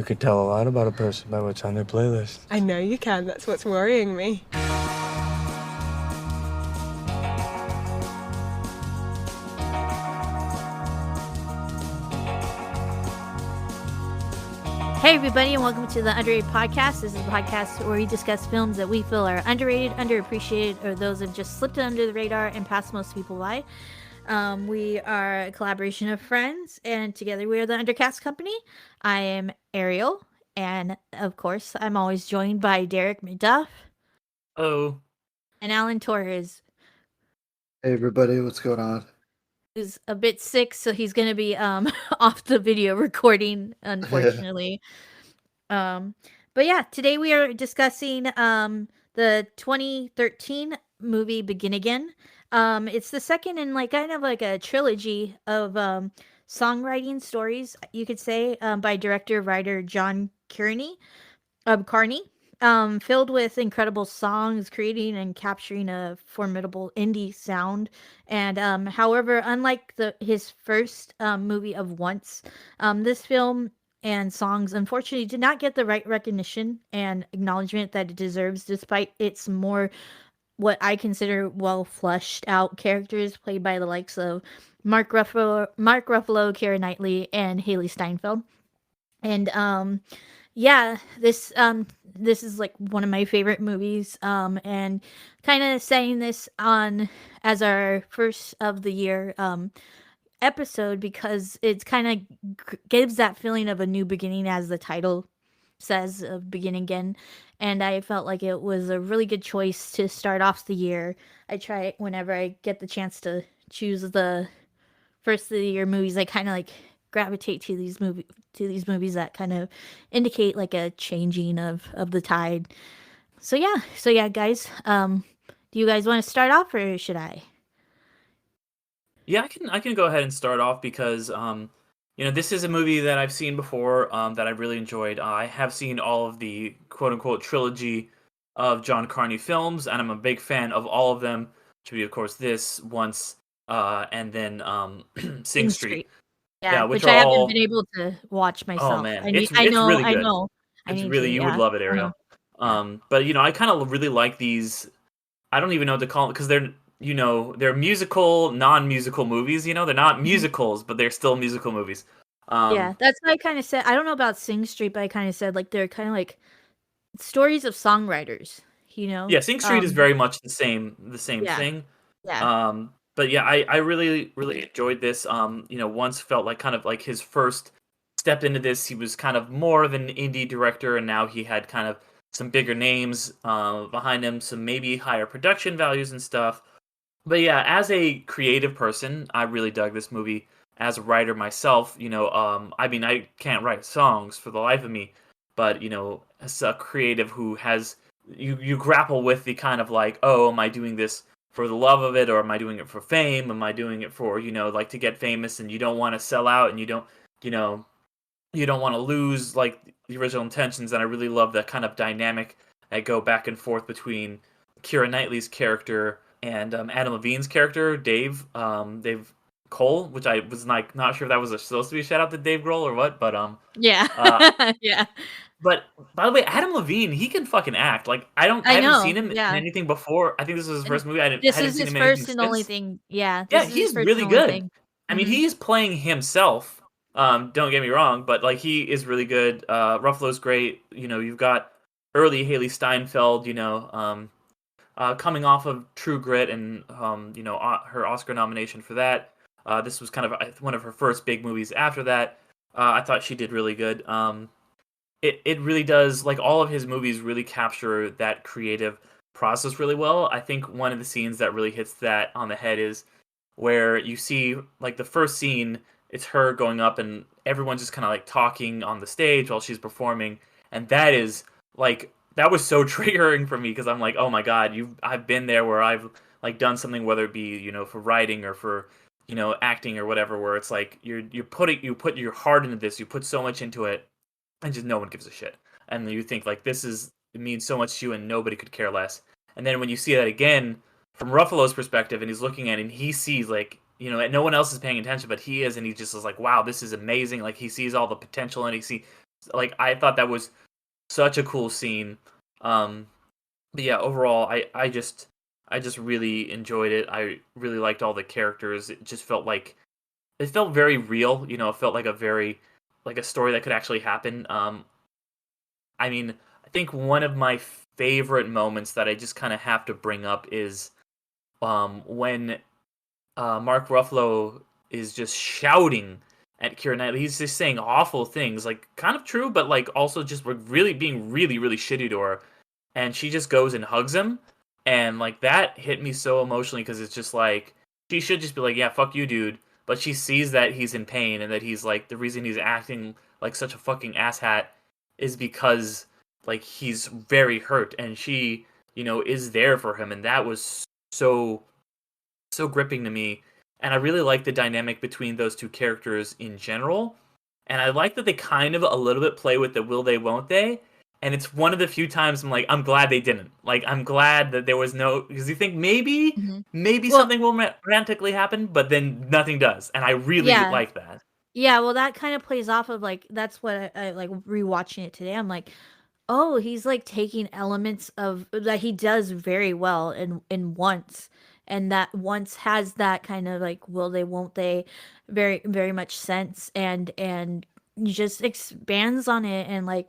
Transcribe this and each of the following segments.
You can tell a lot about a person by what's on their playlist. I know you can. That's what's worrying me. Hey everybody, and welcome to the Underrated Podcast. This is a podcast where we discuss films that we feel are underrated, underappreciated, or those that have just slipped under the radar and passed most people by. We are a collaboration of friends, and together we are the Undercast Company. I am Ariel, and of course, I'm always joined by Derek McDuff. Oh. And Alan Torres. Hey everybody, what's going on? Who's a bit sick, so he's gonna be off the video recording, unfortunately. But yeah, today we are discussing the 2013 movie Begin Again. It's the second in kind of like a trilogy of songwriting stories, you could say, by director-writer John Carney. Filled with incredible songs, creating and capturing a formidable indie sound. And however, unlike his first movie of Once, this film and songs unfortunately did not get the right recognition and acknowledgement that it deserves, despite its more what I consider well fleshed out characters played by the likes of Mark Ruffalo, Keira Knightley, and Haley Steinfeld. And yeah, this is like one of my favorite movies, and kind of saying this on as our first of the year episode because it's kind of gives that feeling of a new beginning, as the title says, of Begin Again. And I felt like it was a really good choice to start off the year. I try whenever I get the chance to choose the first of the year movies, I kind of like gravitate to these movies that kind of indicate like a changing of the tide. So yeah, guys. Do you guys want to start off, or should I? Yeah, I can go ahead and start off because this is a movie that I've seen before, that I really enjoyed. I have seen all of the quote unquote trilogy of John Carney films, and I'm a big fan of all of them. To be, of course, this, Once, and then Sing Street. Yeah, which I haven't been able to watch myself. Oh man, I it's really good. I know. You would love it, Ariel. But I kind of really like these. I don't even know what to call them because they're musical, non-musical movies. They're not musicals, but they're still musical movies. Yeah, that's what I kind of said. I don't know about Sing Street, but I kind of said like they're kind of like stories of songwriters. Yeah, Sing Street is very much the same thing. Yeah. But yeah, I really, really enjoyed this. Once felt like kind of like his first step into this. He was kind of more of an indie director, and now he had kind of some bigger names behind him, some maybe higher production values and stuff. But yeah, as a creative person, I really dug this movie. As a writer myself, I mean, I can't write songs for the life of me, but as a creative who has you grapple with the kind of like, oh, am I doing this for the love of it, or am I doing it for fame? Am I doing it for like to get famous? And you don't want to sell out, and you don't want to lose like the original intentions. And I really love that kind of dynamic that go back and forth between Keira Knightley's character and Adam Levine's character, Dave Cole, which I was like not sure if that was supposed to be a shout out to Dave Grohl or what, but yeah. Yeah. But by the way, Adam Levine, he can fucking act. Like I haven't seen him in anything before. I think this was his first movie. This is his first and only thing. Yeah. Yeah, he's really good. I mean, he's playing himself. Don't get me wrong, but like he is really good. Ruffalo's great. You've got early Haley Steinfeld. Coming off of True Grit and her Oscar nomination for that. This was kind of one of her first big movies after that. I thought she did really good. It really does, like all of his movies really capture that creative process really well. I think one of the scenes that really hits that on the head is where you see like the first scene, it's her going up and everyone's just kind of like talking on the stage while she's performing. And that is like, that was so triggering for me because I'm like, oh my God, I've been there where I've like done something, whether it be, for writing or for, acting or whatever, where it's like you put your heart into this, you put so much into it, and just no one gives a shit. And you think like it means so much to you and nobody could care less. And then when you see that again from Ruffalo's perspective and he's looking at it and he sees like, no one else is paying attention, but he is, and he just is like, wow, this is amazing. Like he sees all the potential and like I thought that was such a cool scene. But yeah, overall, I just really enjoyed it. I really liked all the characters. It just felt like it felt very real. It felt like a story that could actually happen. I mean, I think one of my favorite moments that I just kind of have to bring up is when Mark Ruffalo is just shouting at Keira Knightley. He's just saying awful things, like kind of true, but like also just really being really, really shitty to her. And she just goes and hugs him, and like that hit me so emotionally because it's just like she should just be like, yeah, fuck you, dude. But she sees that he's in pain and that he's like the reason he's acting like such a fucking asshat is because like he's very hurt, and she is there for him, and that was so gripping to me. And I really like the dynamic between those two characters in general. And I like that they kind of a little bit play with the will they, won't they. And it's one of the few times I'm like, I'm glad they didn't. Like, I'm glad that there was no, because you think maybe Well, something will romantically happen, but then nothing does. And I really yeah. like that. Yeah, well, that kind of plays off of like that's what I like rewatching it today. I'm like, oh, he's like taking elements of that he does very well in Once, and that Once has that kind of like will they, won't they, very very much sense, and just expands on it and like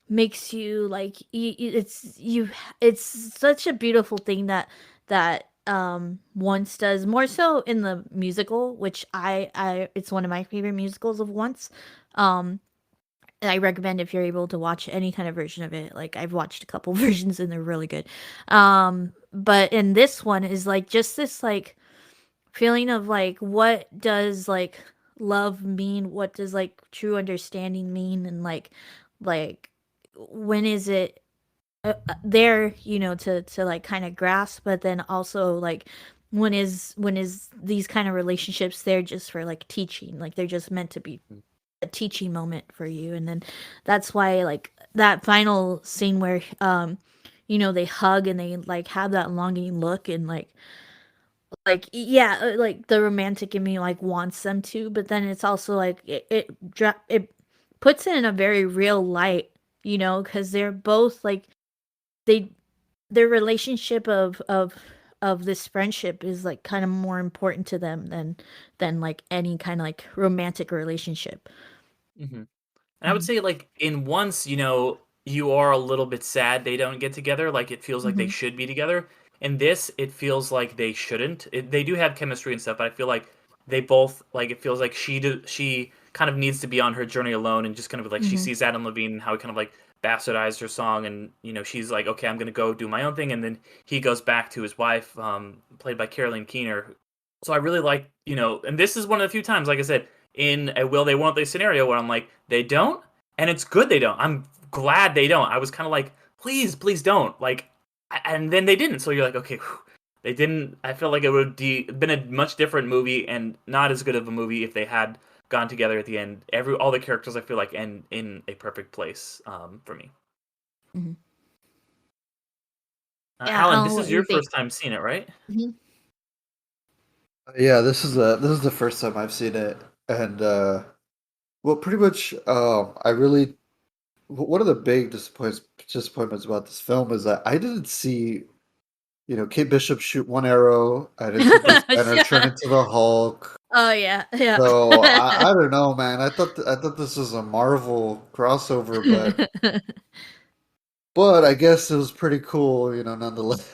makes you like it's such a beautiful thing that Once does more so in the musical, which I it's one of my favorite musicals of Once. um and I recommend if you're able to watch any kind of version of it. Like I've watched a couple versions and they're really good. But in this one is like just this like feeling of like what does like love mean? What does like true understanding mean? And like when is it there, to like kind of grasp, but then also like when is these kind of relationships there just for like teaching, like they're just meant to be a teaching moment for you. And then that's why like that final scene where they hug and they like have that longing look, and like yeah, like the romantic in me like wants them to, but then it's also like it puts it in a very real light, because they're both like they their relationship of this friendship is like kind of more important to them than like any kind of like romantic relationship. hmm And I would Mhm. say, like, in Once, you are a little bit sad they don't get together. Like, it feels like they Mhm. should be together. In this, it feels like they shouldn't. They do have chemistry and stuff, but I feel like they both, like, it feels like she kind of needs to be on her journey alone and just kind of, like, she Mhm. sees Adam Levine and how he kind of, like, bastardized her song. And, she's like, okay, I'm going to go do my own thing. And then he goes back to his wife, played by Caroline Keener. So I really like, and this is one of the few times, like I said, in a will they won't they scenario where I'm like, they don't, and it's good they don't. I'm glad they don't. I was kind of like, please don't. Like, and then they didn't. So you're like, okay, whew, they didn't. I feel like it would been a much different movie and not as good of a movie if they had gone together at the end. All the characters I feel like end in a perfect place for me. Mhm. Yeah, Alan, this what is do you your think? first time seeing it, right? Mhm. Yeah, this is the first time I've seen it, and well, pretty much, I really one of the big disappointments about this film is that I didn't see, Kate Bishop shoot one arrow. I didn't see Bruce Banner turn Yeah. into the Hulk. Oh yeah, yeah. So I don't know, man. I thought this was a Marvel crossover, but I guess it was pretty cool, nonetheless.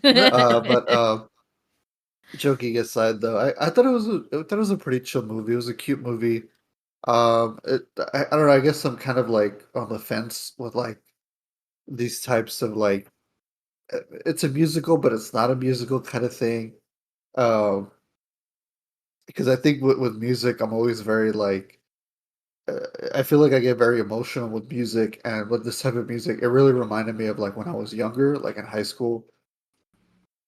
But joking aside, though, I thought it was a pretty chill movie. It was a cute movie. I don't know. I guess I'm kind of like on the fence with like these types of like it's a musical, but it's not a musical kind of thing. Um, because I think with music, I'm always very like I feel like I get very emotional with music, and with this type of music, it really reminded me of like when I was younger, like in high school.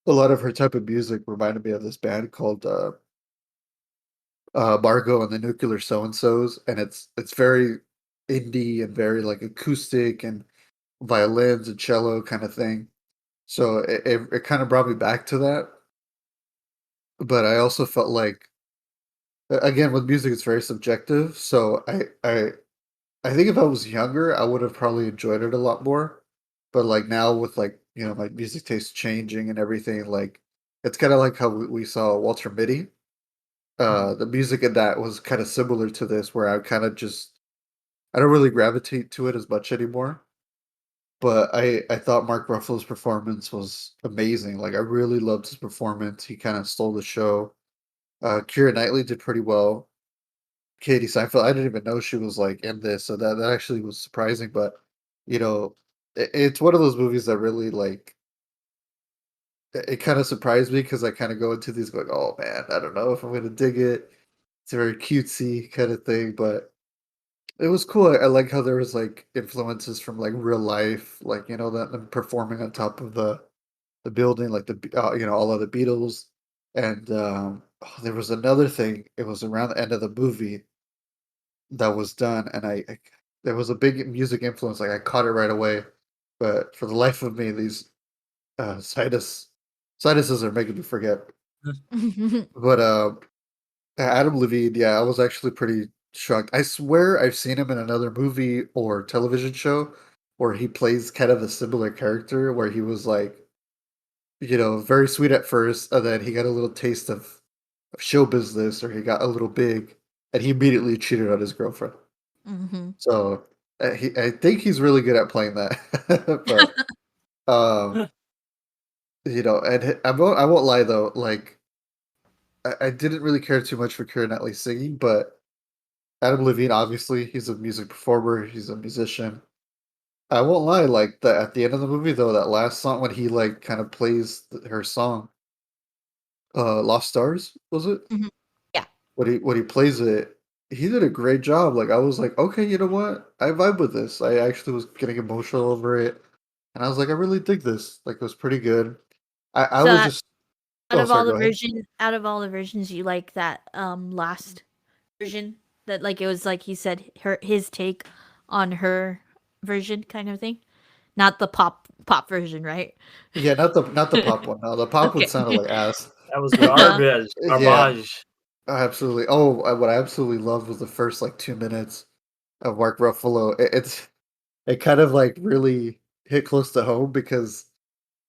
A lot of her type of music reminded me of this band called Margot and the Nuclear So and So's, and it's very indie and very like acoustic and violins and cello kind of thing. So it kind of brought me back to that. But I also felt like again with music it's very subjective. So I I think if I was younger, I would have probably enjoyed it a lot more. But like now with like, my music taste changing and everything, like it's kind of like how we saw Walter Mitty. Mhm. The music in that was kind of similar to this, where I don't really gravitate to it as much anymore. But I thought Mark Ruffalo's performance was amazing. Like I really loved his performance. He kind of stole the show. Keira Knightley did pretty well. Katie Seinfeld, I didn't even know she was like in this, so that actually was surprising. But it's one of those movies that really like it kind of surprised me because I kind of go into these going, oh man, I don't know if I'm gonna dig it. It's a very cutesy kind of thing, but it was cool. I like how there was like influences from like real life, like that them performing on top of the building, like all of the Beatles, and there was another thing. It was around the end of the movie that was done, and there was a big music influence. Like I caught it right away, but for the life of me, these sinuses are making me forget. But Adam Levine, yeah, I was actually pretty shocked. I swear I've seen him in another movie or television show where he plays kind of a similar character, where he was like, very sweet at first, and then he got a little taste of show business, or he got a little big, and he immediately cheated on his girlfriend. Hmm. So I think he's really good at playing that. But um, and I won't lie though, like I didn't really care too much for Keira Knightley singing, but Adam Levine, obviously, he's a music performer, he's a musician. I won't lie, like at the end of the movie though, that last song when he like kind of plays her song, Lost Stars, was it? Hmm. Yeah. When he plays it, he did a great job. Like I was like, okay, you know what? I vibe with this. I actually was getting emotional over it. And I was like, I really dig this. Like it was pretty good. I So was just out oh of all sorry, the go ahead. versions, you like that last version that like it was like he said his take on her version kind of thing, not the pop version, right? Yeah, not the pop one. No, the pop one Okay. sounded like ass. That was garbage. Yeah, Garbage. absolutely. Oh, what I absolutely loved was the first like 2 minutes of Mark Ruffalo. It kind of like really hit close to home because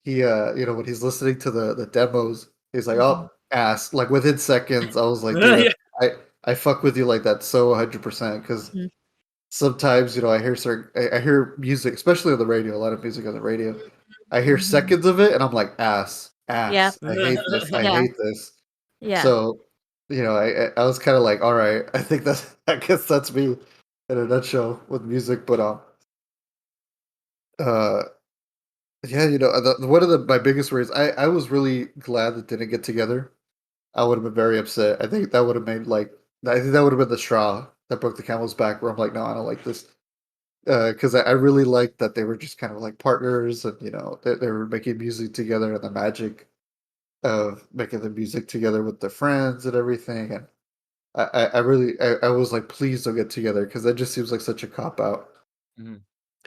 he when he's listening to the demos, he's like, Mhm. "Oh, ass." Like within seconds, I was like, "Dude, Yeah. I fuck with you like that so 100%." Because Mhm. sometimes, I hear I hear music, especially on the radio, a lot of music on the radio. I hear Mhm. seconds of it and I'm like, "Ass, Yeah. ass. I hate this. I Yeah. hate this." Yeah. So, I was kind of like, "All right, I think that's I guess that's me in a nutshell with music." But uh yeah, one of my biggest worries, I was really glad that didn't get together. I would have been very upset. I think that would have made like I think that would have been the straw that broke the camel's back. Where I'm like, no, I don't like this, because I really liked that they were just kind of like partners, and they were making music together, and the magic of making the music together with their friends and everything. And I really I was like, please don't get together because that just seems like such a cop out. Mhm.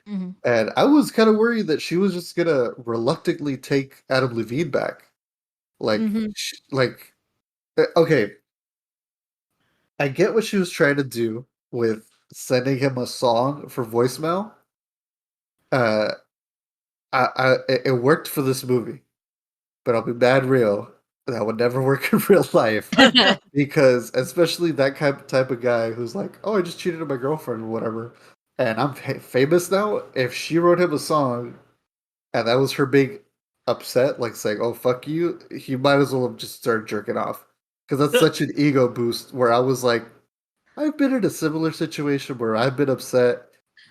Mhm. And I was kind of worried that she was just gonna reluctantly take Adam Levine back. Like, Mhm. okay, I get what she was trying to do with sending him a song for voicemail. Uh, it worked for this movie, but I'll be mad real. That would never work in real life because, especially that type of guy who's like, "Oh, I just cheated on my girlfriend or whatever," and I'm famous now. If she wrote him a song and that was her big upset, like saying, "Oh, fuck you," he might as well have just started jerking off because that's such an ego boost. Where I was like, I've been in a similar situation where I've been upset,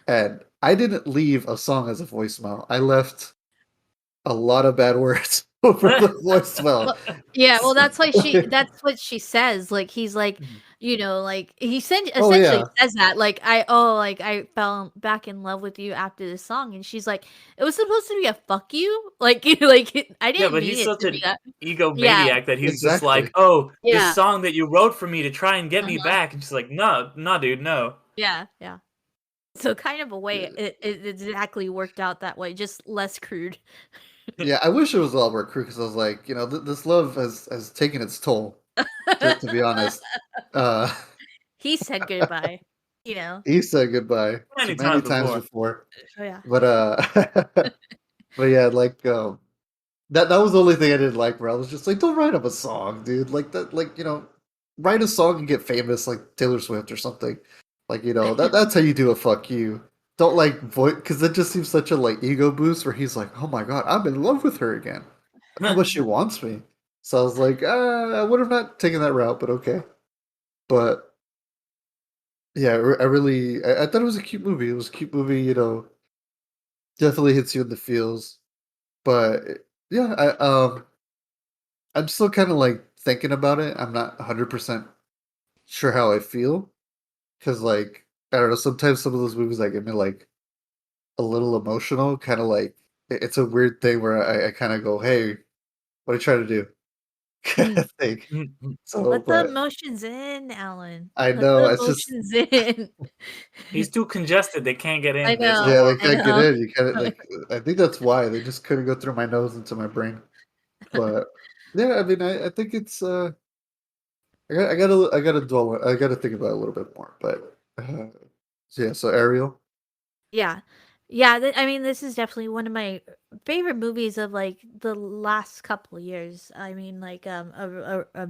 and I didn't leave a song as a voicemail. I left a lot of bad words over the voicemail. Well, yeah, well, So- that's what she says, like, he's like, Mhm. like, he said oh essentially yeah, says that, like, I fell back in love with you after this song," and she's like, "It was supposed to be a fuck you?" Like, like, I Yeah, didn't but mean he's it such to be an that. Yeah, egomaniac that he's just like, exactly. "Oh, this yeah, song that you wrote for me to try and get me uh-huh, back," and she's like, "No, no, dude, no." yeah, yeah. So, kind of a way, it exactly worked out that way, just less crude. Yeah, I wish it was all about crew because I was like, this love has taken its toll. To be honest, uh, He said goodbye. You know. He said goodbye Many too many times times before. before. Oh yeah. But but yeah, like that was the only thing I didn't like. Where I was just like, don't write up a song, dude. Like that, like write a song and get famous, like Taylor Swift or something. Like that's how you do a fuck you. Don't like voice because it just seems such a like ego boost where he's like, oh my god, I'm in love with her again. Look how much she wants me. So I was like, I would have not taken that route, but okay. But yeah, I thought it was a cute movie. It was a cute movie. Definitely hits you in the feels. But yeah, I'm still kind of like thinking about it. I'm not 100% sure how I feel because like I don't know. Sometimes some of those movies like get me like a little emotional. Kind of like it's a weird thing where I kind of go, "Hey, what are you trying to do?" kind Mm. of thing. So, Let the but emotions in, Alan. I Let know the it's just emotions in. He's too congested. They can't get I in. There's no know. yeah, they more. I can't get know. in. You kind of like I think that's why they just couldn't go through my nose into my brain. But yeah, I mean, I think it's I gotta dwell. I gotta think about it a little bit more. But so yeah, so Ariel. Yeah. Yeah, I mean, this is definitely one of my favorite movies of like the last couple of years. I mean, like of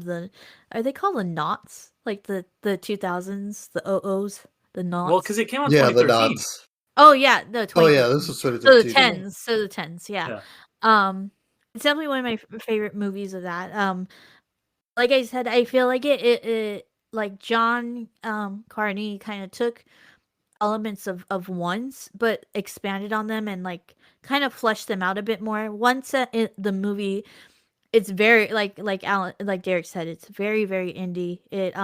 the are they called the knots? Like the 2000s, the OOs, the Well, because knots. it came out Yeah, the 2013. dots. Oh yeah, no, Oh yeah, this 2013. was So the 2013. Yeah. 10s, so the 10s, yeah. Yeah. It's definitely one of my favorite movies of that. Like I said, I feel like it like John Carney kind of took elements of ones but expanded on them and like kind of fleshed them out a bit more. Once the movie, it's very like Alan, like Derek said, it's very very indie. It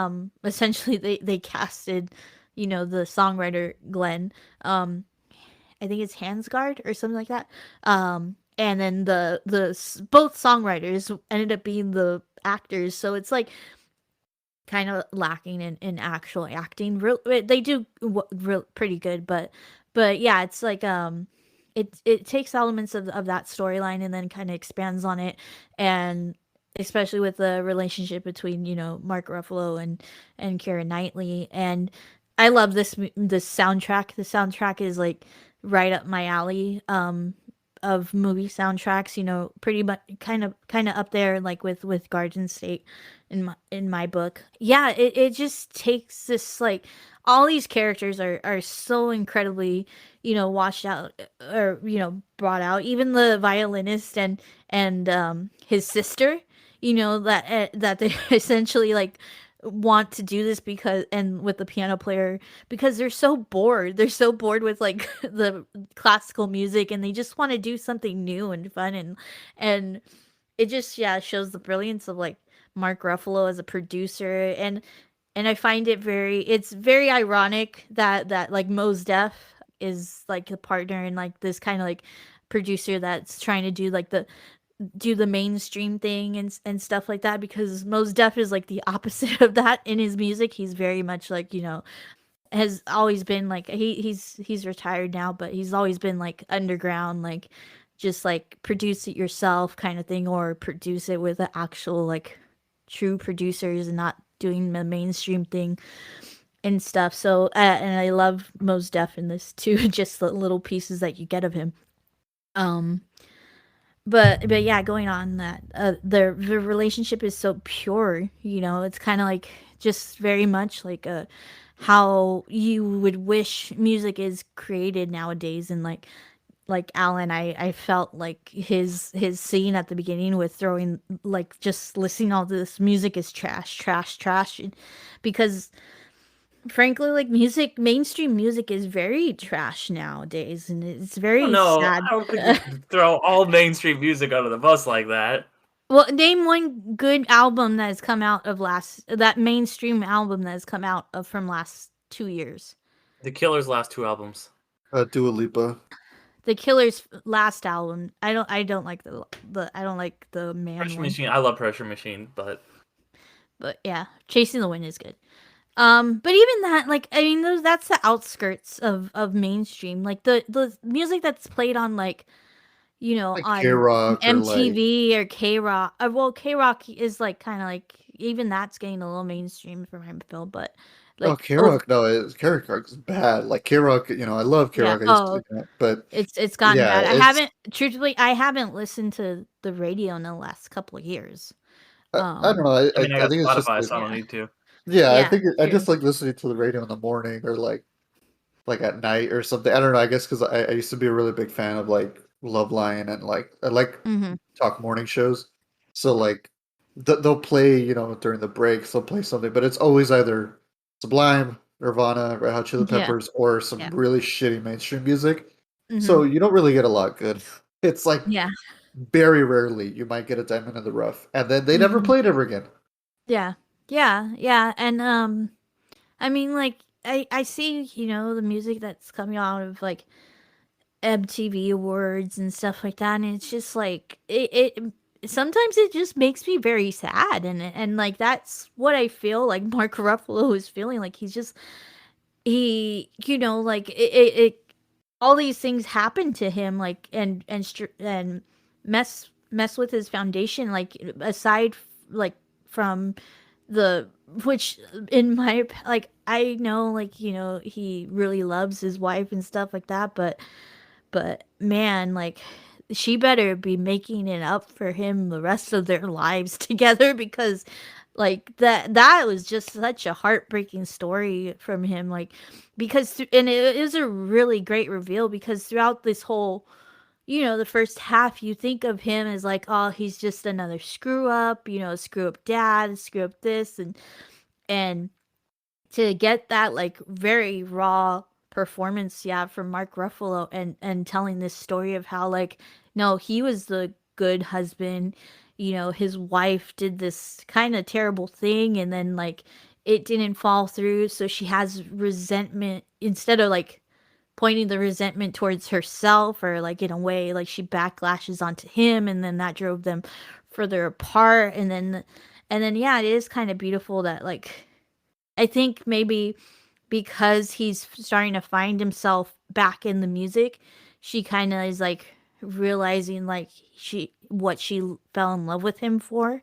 essentially they casted, the songwriter Glenn, um I think it's Hansgard or something like that. And then both songwriters ended up being the actors, so it's like kind of lacking in actual acting. They do pretty good, but yeah, it's like it takes elements of that storyline and then kind of expands on it, and especially with the relationship between Mark Ruffalo and Keira Knightley. And I love this soundtrack. The soundtrack is like right up my alley. Of movie soundtracks, pretty much kind of up there like with Garden State in my book. Yeah, it just takes this like all these characters are so incredibly, washed out or brought out. Even the violinist and his sister, that they essentially like want to do this because and with the piano player because they're so bored. They're so bored with like the classical music and they just want to do something new and fun and it just shows the brilliance of like Mark Ruffalo as a producer. And I find it's very ironic that like Mos Def is like a partner and like this kind of like producer that's trying to do the mainstream thing and stuff like that, because Mos Def is like the opposite of that in his music. He's very much like, has always been like he's retired now, but he's always been like underground, like just like produce it yourself kind of thing, or produce it with the actual like true producers and not doing the mainstream thing and stuff. So and I love Mos Def in this too, just the little pieces that you get of him. Um but yeah, going on that, the relationship is so pure. It's kind of like just very much like how you would wish music is created nowadays. And like Alan, I felt like his scene at the beginning with throwing like just listening all this music is trash, trash, trash, because frankly, like mainstream music is very trash nowadays, and it's I don't very know. sad. I don't think we can throw all mainstream music under the bus like that. Well, name one good album that has come out of that mainstream album that has come out of from last 2 years. The Killer's last two albums. Dua Lipa. The Killer's last album. I don't like I don't like the man Pressure one. Machine. I love Pressure Machine, but But yeah, Chasing the Wind is good. But even that, like, I mean, that's the outskirts of mainstream. Like the music that's played on like, Like K on Rock or like MTV or K Rock. Well, K Rock is like kind of like even that's getting a little mainstream for my feel, but Oh, Like, oh K-Rock, no, K-Rock is bad. Like K-Rock, I love yeah. K-Rock. I used to, Oh, but it's gotten yeah, bad. it's I haven't listened to the radio in the last couple of years. I don't know. I mean, I I got think it's just Spotify, like so I don't Yeah. need to. yeah, I Yeah, think I true. just like listening to the radio in the morning or like at night or something. I don't know. I guess because I used to be a really big fan of like Love Line and like I like Mhm. talk morning shows. So like they'll play, during the breaks, they'll play something, but it's always either Sublime, Nirvana, Red Hot Chili Yeah. Peppers, or some Yeah. really shitty mainstream music. So Mhm. you don't really get a lot good. It's like Yeah. very rarely you might get a diamond in the rough, and then they never Mhm. played ever again. Yeah. Yeah. Yeah. And I mean, like, I see, the music that's coming out of like MTV awards and stuff like that, and it's just like sometimes it just makes me very sad, and like that's what I feel like Mark Ruffalo is feeling. Like like it all these things happen to him, like and mess with his foundation, like aside like from the which in my like I know, like, he really loves his wife and stuff like that, but man, like, she better be making it up for him the rest of their lives together, because like that was just such a heartbreaking story from him, like, and it is a really great reveal, because throughout this whole, the first half, you think of him as like, oh, he's just another screw up, screw up dad, screw up this, and to get that like very raw performance, yeah, from Mark Ruffalo, and telling this story of how, like, no, he was the good husband, his wife did this kind of terrible thing, and then like it didn't fall through, so she has resentment, instead of like pointing the resentment towards herself, or like in a way like she backlashes onto him, and then that drove them further apart, and then yeah, it is kind of beautiful that, like, I think maybe because he's starting to find himself back in the music, she kind of is like realizing like what she fell in love with him for.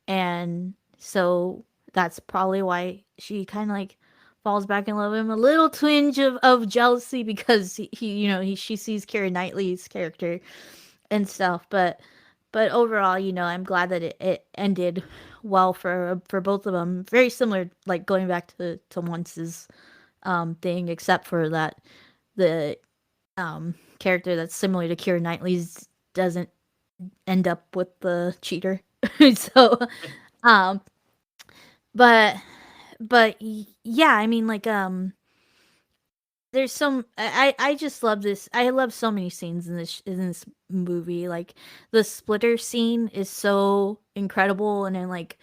And so that's probably why she kind of like falls back in love with him. A little twinge of jealousy, because she sees Keira Knightley's character and stuff. But overall, I'm glad that it ended well for both of them. Very similar, like going back to Once's thing, except for that the character that's similar to Keira Knightley's doesn't end up with the cheater. So, um, but yeah, I mean, like, there's some I just love this. I love so many scenes in this movie. Like the splitter scene is so incredible, and then like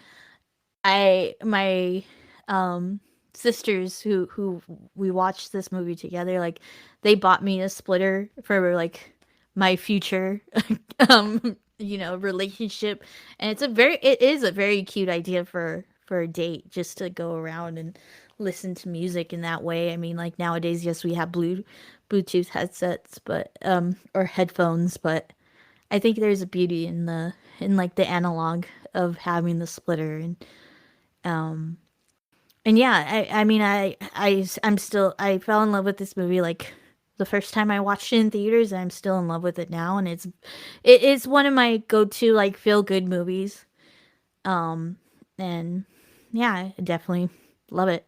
my um sisters who we watched this movie together, like they bought me a splitter for like my future relationship, and it is a very cute idea for a date, just to go around and listen to music in that way. I mean, like nowadays, yes, we have Bluetooth headsets, but or headphones, but I think there's a beauty in like the analog of having the splitter, um and yeah, I mean, I fell in love with this movie like the first time I watched it in theaters, and I'm still in love with it now, and it is one of my go-to like feel good movies. Um and yeah, I definitely love it.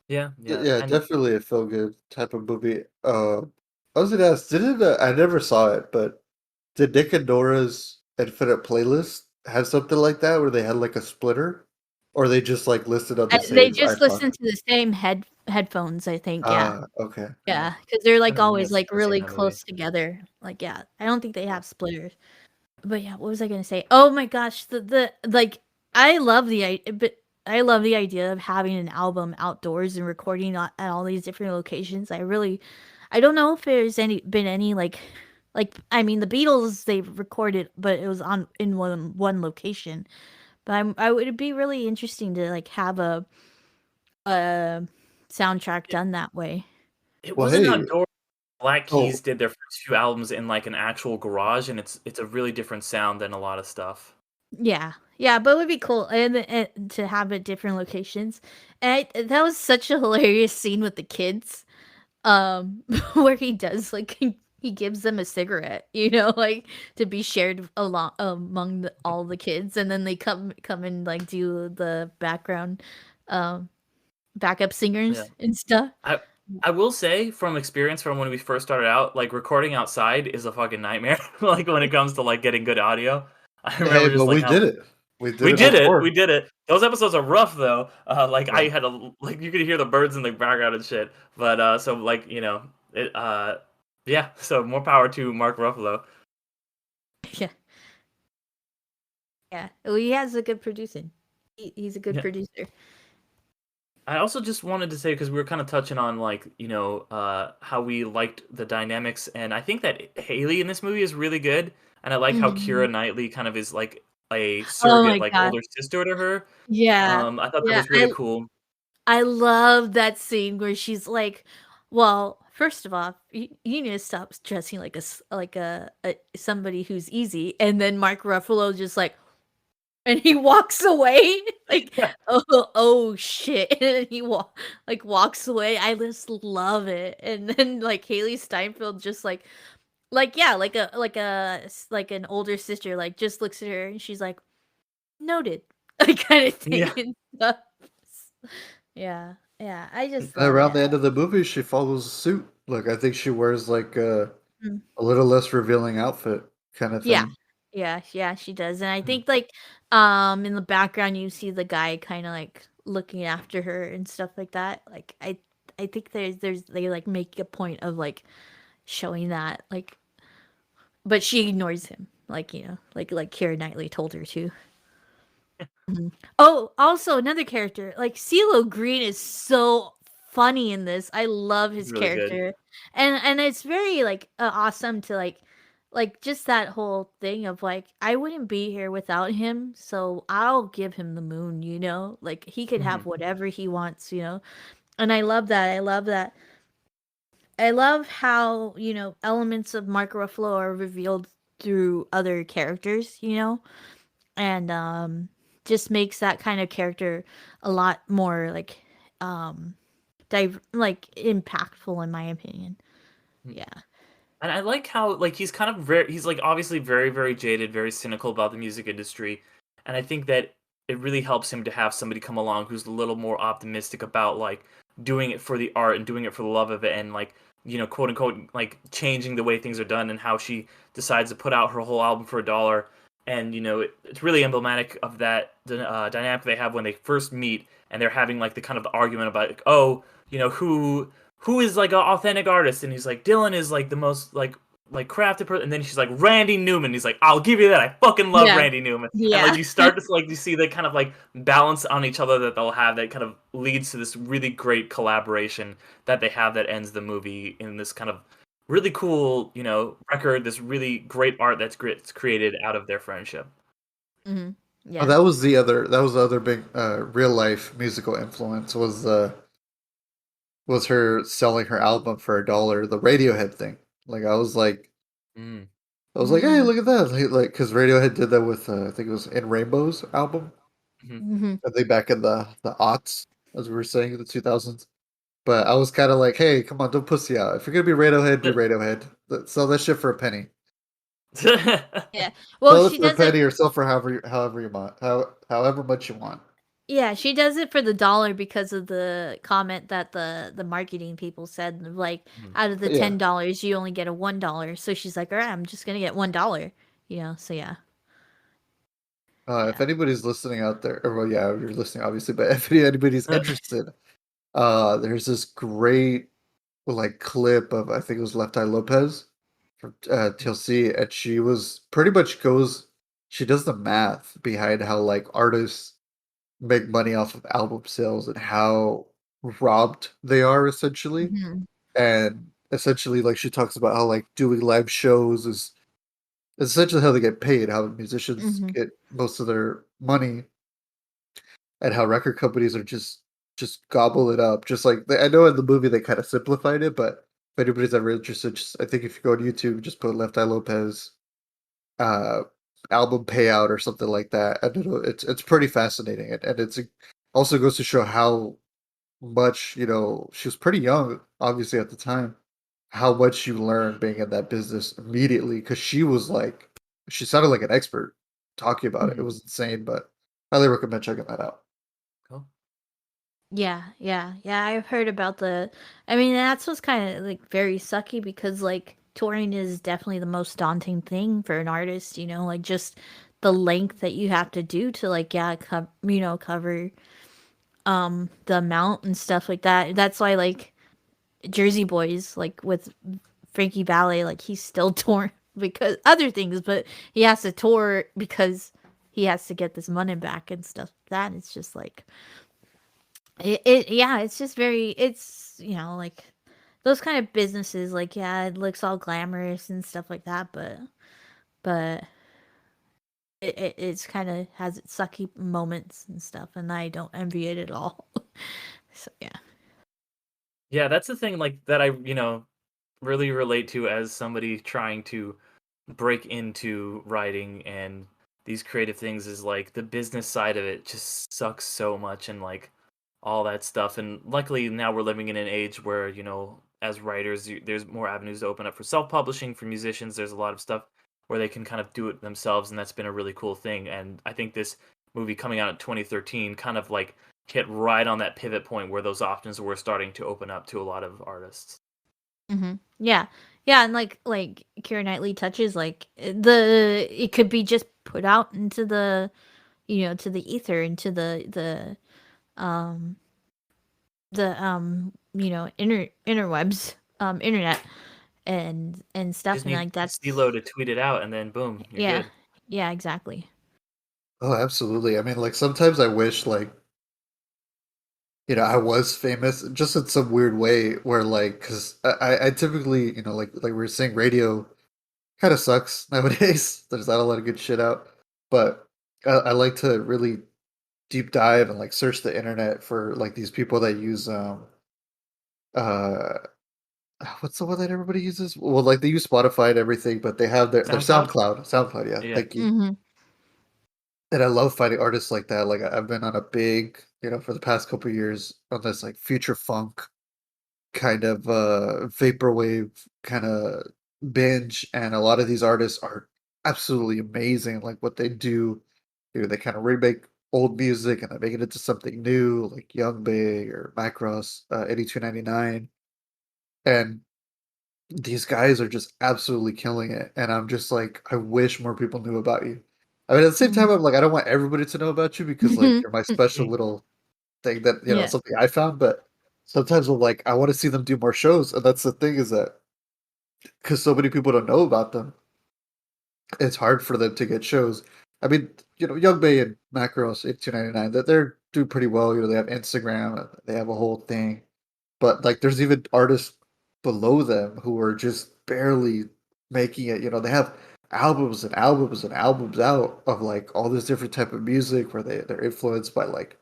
Yeah, yeah, Yeah, and definitely a feel good type of movie. I was gonna ask, didn't I never saw it, but did Nick and Nora's Infinite Playlist have something like that where they had like a splitter, or they just like listed on the They same just iPod? listen to the same headphones, I think. Yeah. Ah, okay. Yeah, because they're I like never always like seen really that movie. close together. Like, yeah, I don't think they have splitters. But yeah, what was I gonna say? Oh my gosh, the like I love I love the idea of having an album outdoors and recording at all these different locations. I don't know if there's been any like I mean the Beatles, they recorded, but it was on in one location. But I would be really interesting to like have a soundtrack It, done that way. it Well, wasn't hey, outdoors. Black Keys oh, did their first few albums in like an actual garage, and it's a really different sound than a lot of stuff. Yeah, yeah, but it would be cool and to have it different locations. And that was such a hilarious scene with the kids, where he does like he gives them a cigarette, like to be shared along among all the kids, and then they come and like do the background, um, backup Yeah. singers and stuff. I will say from experience from when we first started out, like recording outside is a fucking nightmare. Like when it comes to like getting good audio. I Hey, remember but just like we how did it. We did we it did it. before. We did it. Those episodes are rough though. Like I Yeah. had a like you could hear the birds in the background and shit. But so like it yeah. So more power to Mark Ruffalo. Yeah, yeah. Well, he has a good producing. He's a good Yeah. producer. I also just wanted to say because we were kind of touching on like how we liked the dynamics, and I think that Haley in this movie is really good, and I like how Mhm. Keira Knightley kind of is like a Oh surrogate, my like god. older sister to her. Yeah. I thought that Yeah, was really cool. I love that scene where she's like, "Well, first of all, you need to stop dressing like a somebody who's easy." And then Mark Ruffalo just like, and he walks away like, Yeah, oh shit, and then he walks away. I just love it. And then like Haley Steinfeld just like yeah, like an older sister like just looks at her and she's like, noted, like kind of thing yeah, and stuff. Yeah, yeah, I just love Around it. the end of the movie, she follows suit. Like I think she wears like Mm. a little less revealing outfit kind of Yeah, thing. yeah, yeah, she does, and I Mhm. think like in the background you see the guy kind of like looking after her and stuff like that. Like I think there's they like make a point of like showing that like, but she ignores him, like like Keira Knightley told her to. Mhm. Oh, also another character, like CeeLo Green is so funny in this. I love He's his really good. character. And it's very like awesome to like just that whole thing of like I wouldn't be here without him, so I'll give him the moon, you know? Like he could have Mhm. whatever he wants, you know? And I love that. I love that. I love how, elements of Mark Ruffalo are revealed through other characters, and just makes that kind of character a lot more like like impactful in my opinion. Yeah. And I like how like he's kind of very he's like obviously very very jaded, very cynical about the music industry, and I think that it really helps him to have somebody come along who's a little more optimistic about like doing it for the art and doing it for the love of it and like quote unquote like changing the way things are done and how she decides to put out her whole album for $1 and it's really emblematic of that dynamic they have when they first meet and they're having like the kind of the argument about like, oh who is like an authentic artist, and he's like Dylan is like the most like crafted person, and then she's like Randy Newman. He's like, I'll give you that. I fucking love Yeah. Randy Newman, and like Yeah. you start to like you see the kind of like balance on each other that they'll have that kind of leads to this really great collaboration that they have that ends the movie in this kind of really cool record, this really great art that's created out of their friendship. Hmm. Oh, Yeah. that was the other big real life musical influence was her selling her album for $1, the Radiohead thing. Like Mm. I was like, hey, Hmm. look at that! Like, because Radiohead did that with I think it was In Rainbows album. Hmm. Hmm. I think back in the aughts, as we were saying, in the 2000s. But I was kind of like, hey, come on, don't pussy out. If you're gonna be Radiohead, be Radiohead. Sell that shit for a penny. Yeah. Well, Sell it she for a does it. penny or sell for however you want, however much you want. Yeah, she does it for the dollar because of the comment that the marketing people said, like out of the Yeah. $10 you only get a $1. So she's like, all right, I'm just gonna get $1. So yeah. If Yeah. anybody's listening out there, or well, yeah, you're listening obviously, but if anybody's interested, there's this great like clip of I think it was Left Eye Lopez from TLC, and she was pretty much goes, she does the math behind how like artists make money off of album sales and how robbed they are essentially, Hmm. and essentially like she talks about how like doing live shows is essentially how they get paid, how musicians Hmm. get most of their money, and how record companies are just gobble it up. Just like I know in the movie they kind of simplified it, but if anybody's ever interested, I think if you go on YouTube, just put Left Eye Lopez, uh, album payout or something like that. And it's pretty fascinating, and it's also goes to show how much she was pretty young, obviously at the time, how much you learn being in that business immediately because she sounded like an expert talking about it. It Mhm. was insane, but highly recommend checking that out. Cool. Yeah. I've heard about the. I mean, that's what's kind of like very sucky because like touring is definitely the most daunting thing for an artist. You know, like just the length that you have to do to like cover the amount and stuff like that. That's why like Jersey Boys like with Frankie Ballet like he's still torn because other things, but he has to tour because he has to get this money back and stuff. That it's just like yeah, it's just very it's like those kind of businesses like yeah, it looks all glamorous and stuff like that, but it's kind of has its sucky moments and stuff, and I don't envy it at all. So yeah. Yeah, that's the thing like that I, really relate to as somebody trying to break into writing and these creative things is like the business side of it just sucks so much and like all that stuff. And luckily now we're living in an age where, as writers, there's more avenues to open up for self-publishing for musicians. There's a lot of stuff where they can kind of do it themselves, and that's been a really cool thing. And I think this movie coming out in 2013 kind of like hit right on that pivot point where those options were starting to open up to a lot of artists. Yeah, yeah, and like Keira Knightley touches like the it could be just put out into the to the ether into um interwebs internet and stuff Just and need like that's CeeLo to tweet it out, and then boom, you're yeah good. yeah exactly. Oh, absolutely. I mean, like sometimes I wish like I was famous just in some weird way where like because I typically like we were saying radio kind of sucks nowadays. There's not a lot of good shit out, but I like to really deep dive and like search the internet for like these people that use uh what's the one that everybody uses? Well, like they use Spotify and everything, but they have their SoundCloud? SoundCloud, yeah, Yeah. thank you. Mm-hmm. And I love finding artists like that. Like I've been on a big, for the past couple of years on this like future funk kind of vaporwave kind of binge, and a lot of these artists are absolutely amazing. Like what they do, they kind of remake old music and they make it into something new, like Young Big or Macross 8299. And these guys are just absolutely killing it, and I'm just like, I wish more people knew about you. I mean, at the same time, I'm like, I don't want everybody to know about you because, like, Mm-hmm. you're my special little thing that, Yeah. something I found, but sometimes I'm like, I wanna see them do more shows, and that's the thing is that because so many people don't know about them, it's hard for them to get shows. I mean, Young Bay and Macros 8299, that they're doing pretty well. They have Instagram, they have a whole thing. But like there's even artists below them who are just barely making it. They have albums and albums and albums out of like all this different type of music where they're influenced by like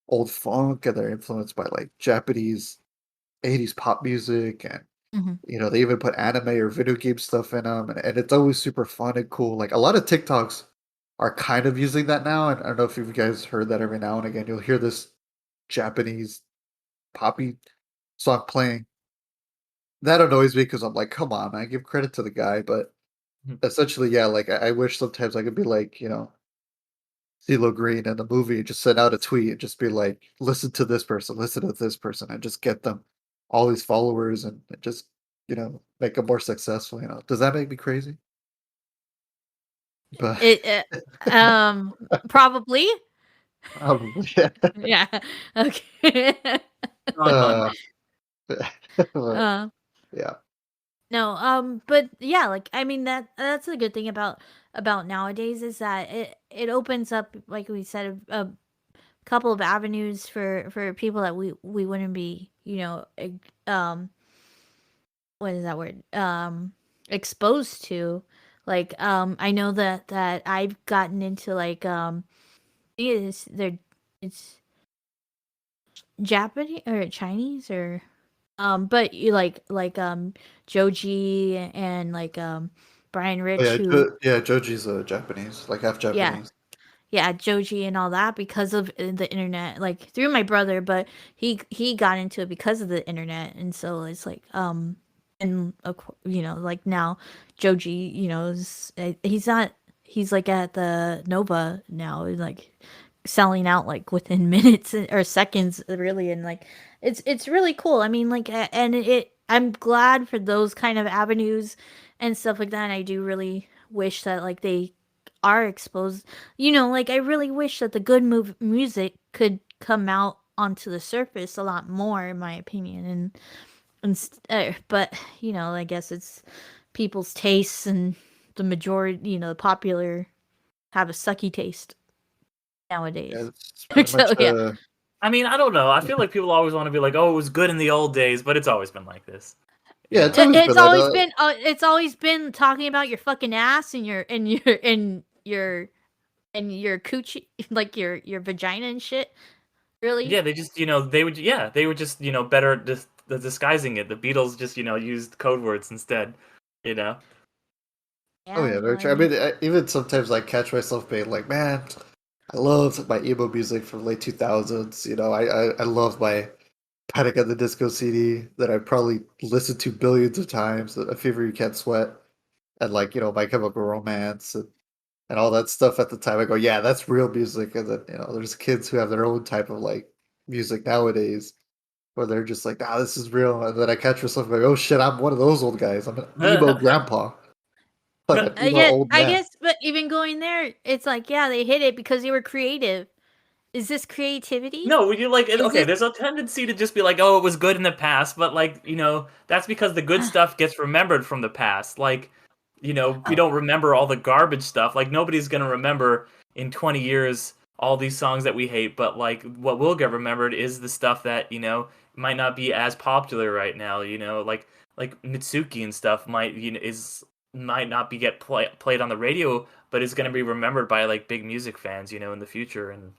old funk and they're influenced by like Japanese 80s pop music, and Mm-hmm. they even put anime or video game stuff in them, and it's always super fun and cool. Like a lot of TikToks are kind of using that now, and I don't know if you guys heard that every now and again. You'll hear this Japanese poppy song playing. That annoys me because I'm like, come on, man, give credit to the guy. But Mhm. essentially, yeah, like I wish sometimes I could be like, CeeLo Green in the movie, just send out a tweet and just be like, listen to this person, and just get them all these followers and just, make them more successful. Does that make me crazy? But It probably. probably, yeah. Yeah. Okay. Not fun. Uh, but, uh yeah. no, but yeah, like I mean that's a good thing about nowadays is that it opens up like we said a couple of avenues for people that we wouldn't be, um what is that word? Exposed to. Like I know that I've gotten into like it's Japanese or Chinese or but you like Joji and like Brian Oh Rich, who Joji's Japanese, like half yeah, Japanese. yeah, Joji and all that because of the internet, like through my brother, but he got into it because of the internet, and so it's like and like now Joji, he's not he's like at the Nova now, like selling out like within minutes or seconds really, and like it's really cool. I mean, like and I'm glad for those kind of avenues and stuff like that. And I do really wish that like they are exposed, like I really wish that the good music could come out onto the surface a lot more, in my opinion. But I guess it's people's tastes, and the majority, the popular have a sucky taste Yeah, nowadays. it's pretty much So yeah. I mean, I don't know. I feel like people always want to be like, "Oh, it was good in the old days," but it's always been like this. You yeah, know? it's always been like that. It's always been talking about your fucking ass and your coochie, like your vagina and shit. Really? Yeah, they just, they were just, better at disguising it. The Beatles just, used code words instead, you know. Oh Yeah, yeah, well, very I true. I mean, mean, even sometimes I catch myself being like, man, I loved my emo music from late 2000s. I love my Panic at the Disco CD that I probably listened to billions of times. A Fever You Can't Sweat, and like My Chemical Romance, and all that stuff at the time. I go, yeah, that's real music. And then there's kids who have their own type of like music nowadays where they're just like, ah, this is real. And then I catch myself going, oh shit, I'm one of those old guys. I'm an emo grandpa, like an emo old I man. guess, but even going there, it's like, yeah, they hit it because they were creative. Is this creativity? No, you like Is okay. this? There's a tendency to just be like, "Oh, it was good in the past," but like that's because the good stuff gets remembered from the past. Like, we Oh, don't remember all the garbage stuff. Like nobody's gonna remember in 20 years all these songs that we hate. But like, what will get remembered is the stuff that might not be as popular right now. Like Mitsuki and stuff might not be played on the radio, but is gonna be remembered by like big music fans, in the future and.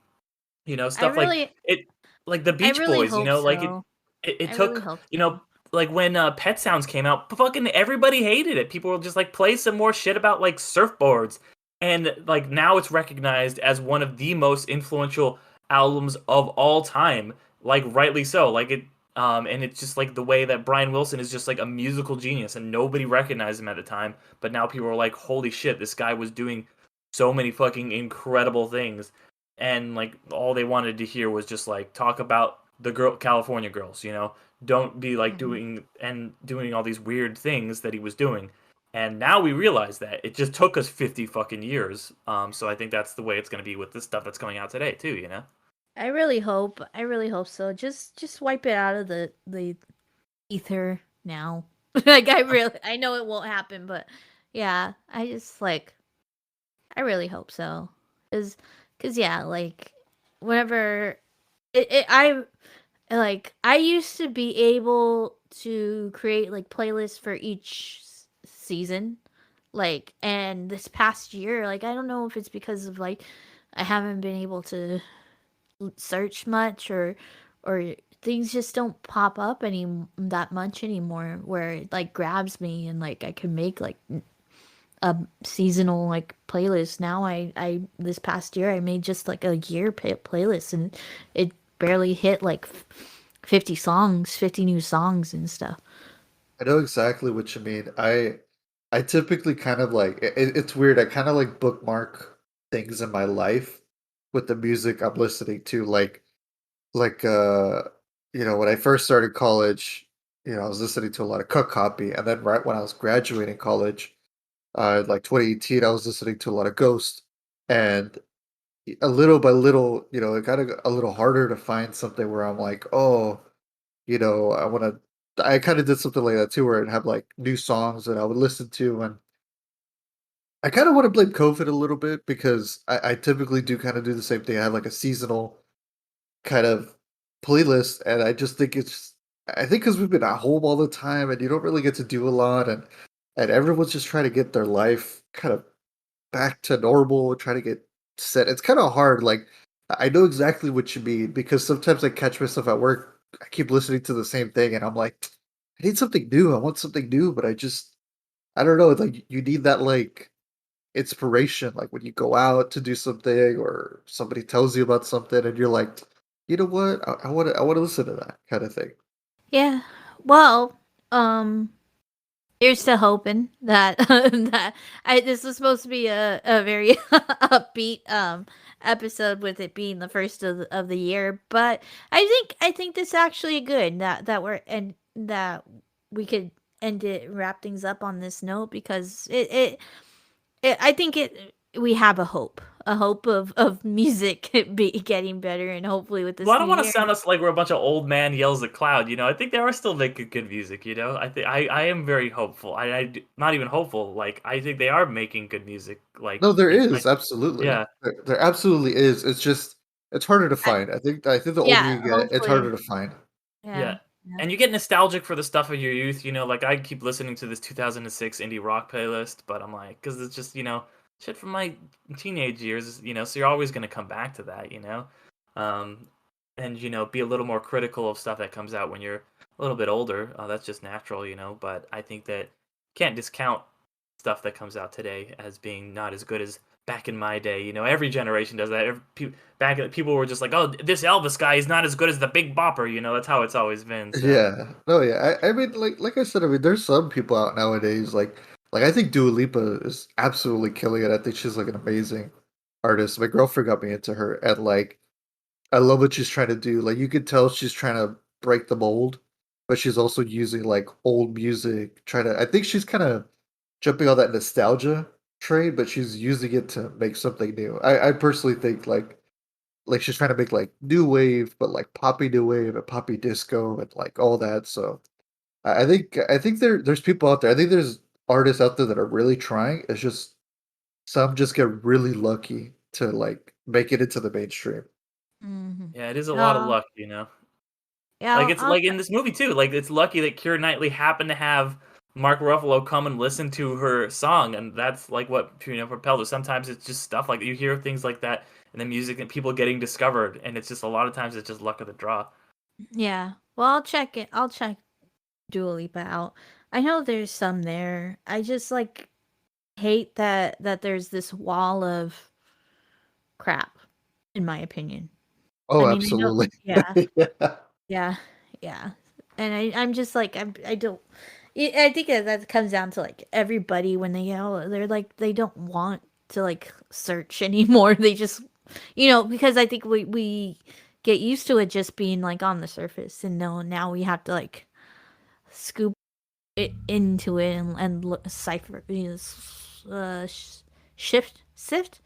I Stuff like really, it, like the I Beach really Boys. hope Like it, so. it, it I really took. hope so. Like when Pet Sounds came out, fucking everybody hated it. People were just like, play some more shit about like surfboards, and like now it's recognized as one of the most influential albums of all time. Like rightly so. Like it. And it's just like the way that Brian Wilson is just like a musical genius, and nobody recognized him at the time. But now people are like, holy shit, this guy was doing so many fucking incredible things and like all they wanted to hear was just like talk about the California girls, don't be like Hmm. doing all these weird things that he was doing. And now we realize that it just took us 50 fucking years. So I think that's the way it's going to be with this stuff that's coming out today too. I really hope. I really hope so. Just wipe it out of the ether now. Like I know it won't happen, but yeah, I just like I really hope so. Cause yeah, like whenever I like I used to be able to create like playlists for each season, like, and this past year, like I don't know if it's because of like I haven't been able to search much, or things just don't pop up any that much anymore where it like grabs me and like I can make like a seasonal like playlist. Now I this past year I made just like a year playlist, and it barely hit like 50 songs, 50 new songs and stuff. I know exactly what you mean. I typically kind of like it's weird. I kind of like bookmark things in my life with the music I'm listening to. Like when I first started college, I was listening to a lot of Cook Copy, and then right when I was graduating college, like 2018, I was listening to a lot of Ghost, and a little by little, it got a little harder to find something where I'm like, oh, I want to. I kind of did something like that too, where I'd have like new songs that I would listen to, and I kind of want to blame COVID a little bit because I typically do kind of do the same thing. I have like a seasonal kind of playlist, and I just think I think because we've been at home all the time, and you don't really get to do a lot, and everyone's just trying to get their life kind of back to normal, trying to get set. It's kind of hard. Like I know exactly what you mean because sometimes I catch myself at work. I keep listening to the same thing, and I'm like, I need something new. I want something new, but I don't know, it's like you need that like inspiration, like when you go out to do something or somebody tells you about something and you're like, you know what, I want to listen to that kind of thing. Yeah. Well, um, here's to hoping that that this was supposed to be a very upbeat episode with it being the first of the year, but I think this actually good that we're and that we could end it wrap things up on this note because I think it we have a hope of music be getting better and hopefully with Well, this I new don't want to year. sound us like we're a bunch of old man yells at cloud. I think they are still making good music. I think I am very hopeful. Not even hopeful. Like I think they are making good music. Like No, there I, is absolutely. yeah, There absolutely is. It's just it's harder to I, find. I think the older yeah, you get, it's hopefully. harder to find. Yeah. yeah. Yeah. And you get nostalgic for the stuff of your youth. Like I keep listening to this 2006 indie rock playlist, but I'm like, because it's just shit from my teenage years. So you're always gonna come back to that. Um, and be a little more critical of stuff that comes out when you're a little bit older. That's just natural. But I think that can't discount stuff that comes out today as being not as good as back in my day. Every generation does that. People were just like, "Oh, this Elvis guy is not as good as the Big Bopper." That's how it's always been. So Yeah. No, yeah. I mean, like I said, I mean, there's some people out nowadays, like I think Dua Lipa is absolutely killing it. I think she's like an amazing artist. My girlfriend got me into her, and like I love what she's trying to do. Like you can tell she's trying to break the mold, but she's also using like old music, trying to I think she's kind of jumping on that nostalgia train, but she's using it to make something new. I personally think like she's trying to make like new wave, but like poppy new wave and poppy disco and like all that. So I think there's people out there. I think there's artists out there that are really trying. It's just some just get really lucky to like make it into the mainstream. Mhm. yeah, it is a lot of Oh, luck. yeah, Like it's I'll like in this movie too. Like it's lucky that Keira Knightley happened to have Mark Ruffalo come and listen to her song, and that's like what propelled her. Sometimes it's just stuff like you hear things like that in the music and people getting discovered, and it's just a lot of times it's just luck of the draw. yeah. Well, I'll check it. I'll check Dua Lipa out. I know there's some there. I just like hate that there's this wall of crap, in my opinion. I Oh, mean, I know. absolutely. Yeah, Yeah. yeah, yeah. And I'm just like I don't. I think that comes down to like everybody when they yell, they're like they don't want to like search anymore. They just because I think we get used to it just being like on the surface, and no, now we have to like scoop it into it and look, cipher, shift, sift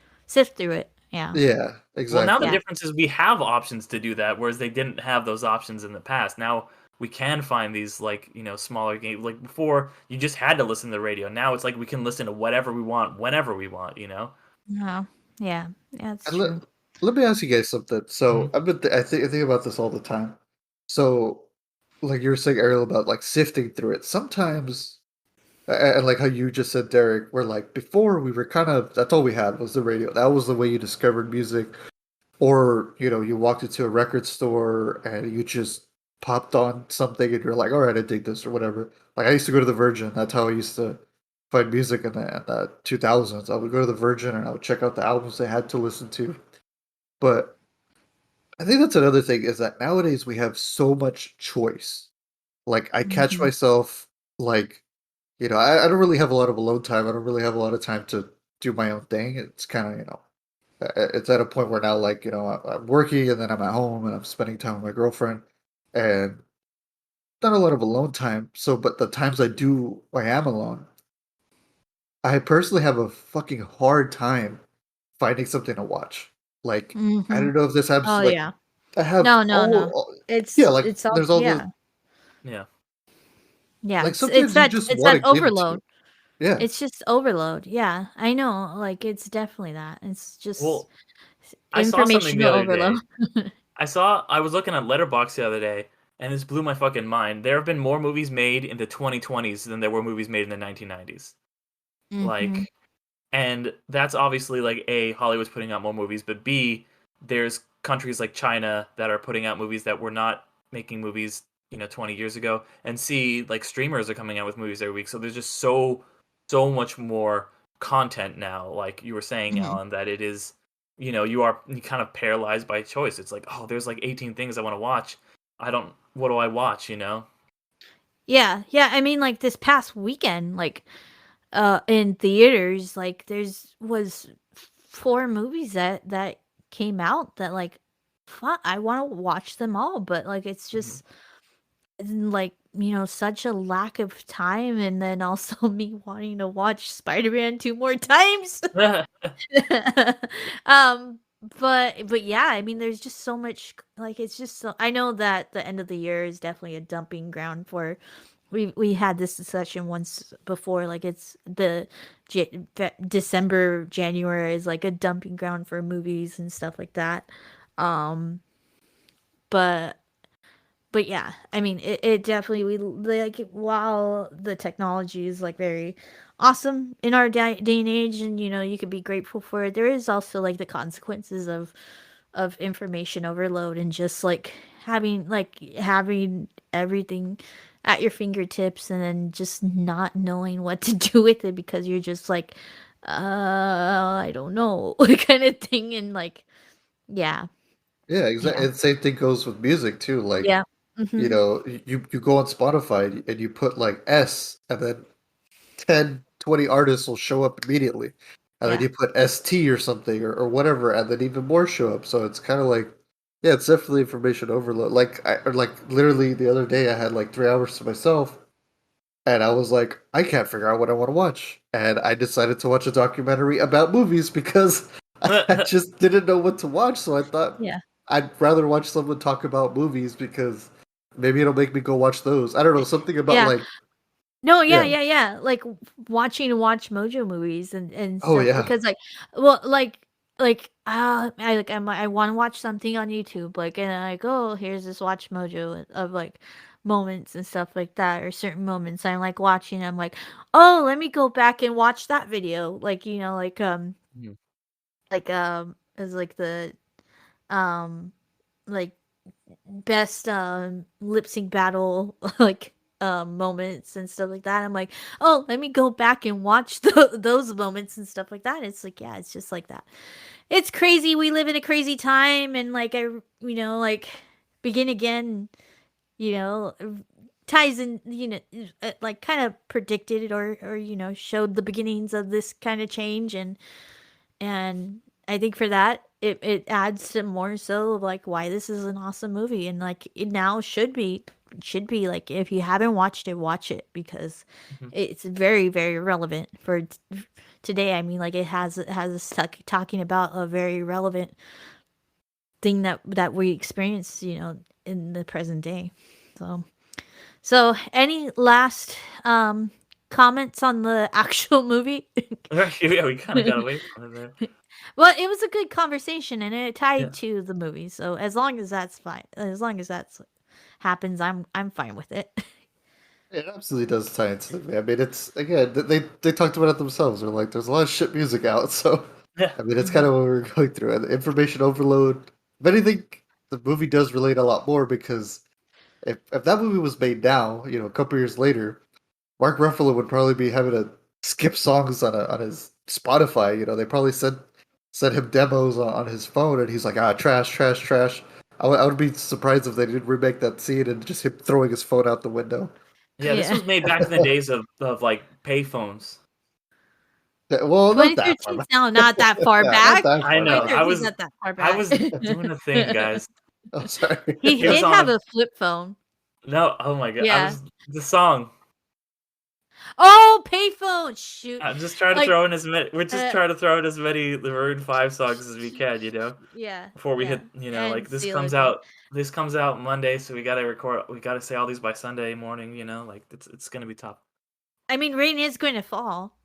through it. Yeah. Yeah, Well, now the exactly. Yeah. difference is we have options to do that, whereas they didn't have those options in the past. Now we can find these like smaller games. Like before, you just had to listen to the radio. Now it's like we can listen to whatever we want, whenever we want. No. Yeah. Yeah, it's And let true. let me ask you guys something. So Mhm. I think about this all the time. So like you were saying earlier about like sifting through it. Sometimes and like how you just said, Derek, we're like before we were kind of that's all we had was the radio. That was the way you discovered music. Or, you walked into a record store and you just popped on something and you're like, all right, I dig this or whatever. Like I used to go to the Virgin. That's how I used to find music in the 2000s. I would go to the Virgin and I would check out the albums they had to listen to. But I think that's another thing is that nowadays we have so much choice. Like I catch Mhm. myself like, I don't really have a lot of alone time. I don't really have a lot of time to do my own thing. It's kind of, it's at a point where now, like, I'm working and then I'm at home and I'm spending time with my girlfriend and not a lot of alone time. So, but the times I am alone, I personally have a fucking hard time finding something to watch. Like, I Mhm. don't know if this happens Oh to like, yeah. I have No, no, no. yeah, It's like, it's all there's all the, yeah. Yeah. Yeah. like, It's sometimes you that just it's want that to give it to it. overload. Yeah. It's just overload. Yeah. I know. Like it's definitely that. It's just Well, I saw something the informational other overload. day. I was looking at Letterboxd the other day, and this blew my fucking mind. There have been more movies made in the 2020s than there were movies made in the 1990s. Mhm. Like, and that's obviously like A, Hollywood's putting out more movies, but B, there's countries like China that are putting out movies that were not making movies 20 years ago, and C, like streamers are coming out with movies every week. So there's just so much more content now, like you were saying, Mhm. Alan, that it is, you kind of paralyzed by choice. It's like, oh, there's like 18 things I want to watch. What do I watch, Yeah, yeah. I mean, like this past weekend, like in theaters, like there's was 4 movies that came out that like, fuck, I want to watch them all, but like it's Mhm. just like such a lack of time, and then also me wanting to watch Spider-Man 2 more times. um but yeah, I mean there's just so much, like it's just so, I know that the end of the year is definitely a dumping ground for, we had this discussion once before, like it's the December, January is like a dumping ground for movies and stuff like that. um but yeah, I mean, it definitely, we like, while the technology is like very awesome in our day and age, and you could be grateful for it, there is also like the consequences of information overload, and just like having everything at your fingertips, and then just not knowing what to do with it because you're just like, I don't know, kind of thing, and like, yeah, Yeah, yeah, exactly. And same thing goes with music too. Like, yeah. Hmm. you go on Spotify and you put like S, and then 10, 20 artists will show up immediately. And then Yeah. you put ST or something, or whatever, and then even more show up. So it's kind of like, yeah, it's definitely information overload. Like literally the other day I had like 3 hours to myself, and I was like, I can't figure out what I want to watch. And I decided to watch a documentary about movies because I just didn't know what to watch. So I thought Yeah. I'd rather watch someone talk about movies because maybe it'll make me go watch those. I don't know, something about Yeah. like, No, yeah, yeah. yeah, yeah. Like watching Watch Mojo movies and Oh, stuff, yeah. because like, well, I want to watch something on YouTube, like, and I go, here's this Watch Mojo of like moments and stuff like that, or certain moments I'm like watching, I'm like, oh, let me go back and watch that video, like, Mhm. as like the um like best lip sync battle like moments and stuff like that. I'm like, oh, let me go back and watch those moments and stuff like that. It's like, yeah, it's just like that. It's crazy. We live in a crazy time, and like like Begin Again, you know, ties in, like kind of predicted or showed the beginnings of this kind of change, and I think for that it adds to more so of like why this is an awesome movie, and like it now should be like, if you haven't watched it, watch it, because Mhm. it's very very relevant for today. I mean, like it has us talking about a very relevant thing that we experience, in the present day. So any last comments on the actual movie? Yeah, we kind of got away from it there. Well, it was a good conversation, and it tied Yeah. to the movie. So as long as that's fine, as long as that's happens, I'm fine with it. It absolutely does tie into the movie. I mean, it's again, they talked about it themselves. They're like, there's a lot of shit music out, so Yeah. I mean, it's kind Mhm. of what we're going through. And information overload. If anything, the movie does relate a lot more because if that movie was made now, a couple years later, Mark Ruffalo would probably be having to skip songs on his Spotify. They probably sent him demos on his phone, and he's like, trash, trash, trash. I would be surprised if they didn't remake that scene and just him throwing his phone out the window. Yeah, this Yeah, was made back in the days of like payphones. Well, not that far 2013's back. now not that far Yeah, not back. that I far know. back. 2013's not that far I back. was doing a thing, guys. Oh, sorry. He It was did on have a a flip phone. no. Oh my god! I Yeah. was the song. Oh, payphone. Shoot. I'm just trying to Like, throw in as many. We're just uh, trying to throw in as many the Maroon 5 songs as we can. yeah, Before we yeah, hit. and Like this Steeler comes did. out. This comes out Monday, so we gotta record. We gotta say all these by Sunday morning. Like it's gonna be tough. I mean, rain is going to fall.